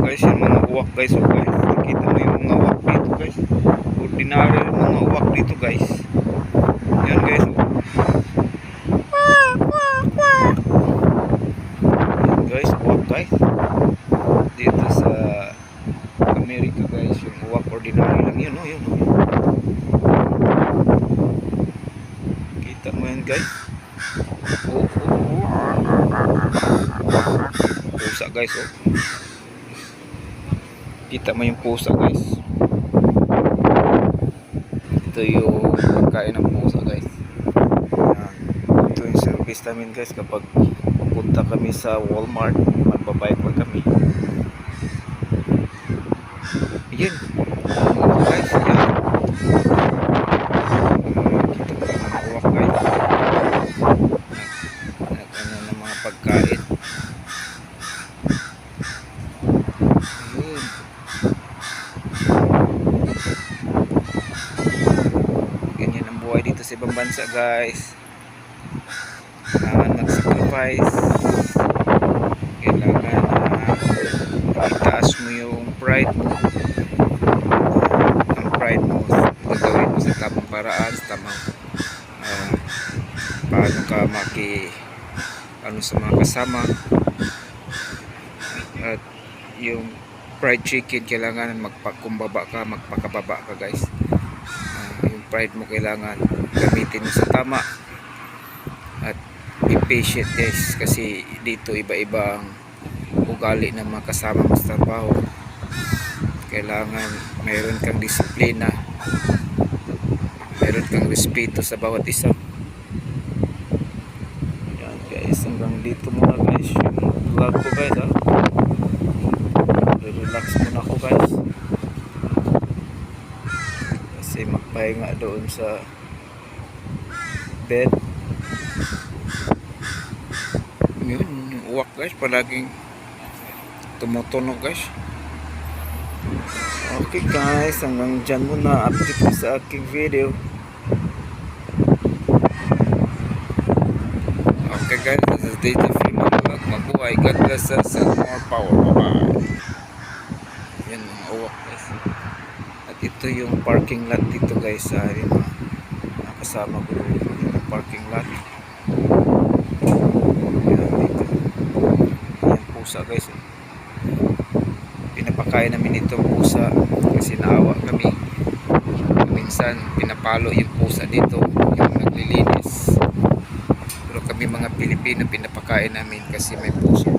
guys, yung mga uwak guys. So guys, nakita mo yung mga uwak dito guys. Ordinary yung mga uwak dito guys. Yan guys. Yan guys, uwak guys. Dito sa Amerika guys, yung uwak ordinary lang yun, yun. Kita mo yan guys. Pusa guys, kita mo yung pusa guys. Ito yung pagkain ng pusa guys. Ito yung service namin guys kapag pupunta kami sa Walmart, magbabike pa kami. Yan guys, yan. Kita mo yung mga uwak guys. Ano ng mga pagkain. Ganyan ang buhay dito sa ibang bansa guys. Kailangan mag-sacrifice, kailangan itaas mo yung pride mo. Ang pride mo gagawin mo sa tamang paraan, sa tamang paano ka sa mga kasama. At yung fried chicken kailangan magpakababa ka guys. Yung pride mo kailangan gamitin mo sa tama at be patient guys, kasi dito iba-ibang ugali ng mga kasama mo sa trabaho. Kailangan mayroon kang disiplina, mayroon kang respeto sa bawat isa. Yan guys, hanggang dito muna guys yung vlog ko guys relax muna ako guys kasi magpahinga doon sa bed. Yun, yung uwak guys palaging tumutunog guys. Okay guys, hanggang dyan muna update ko sa aking video. Okay guys, this is DJ Freeman Vlog. Mabuhay, God bless us and more power. Bye bye. Yan mga uwak guys. At ito yung parking lot dito guys sa kasama ko yung parking lot. Yan dito. Yan pusa guys. Pinapakain namin itong pusa kasi naawa kami. Minsan pinapalo yung pusa dito, yung naglilinis. Pero kami mga Pilipino pinapakain namin kasi may puso.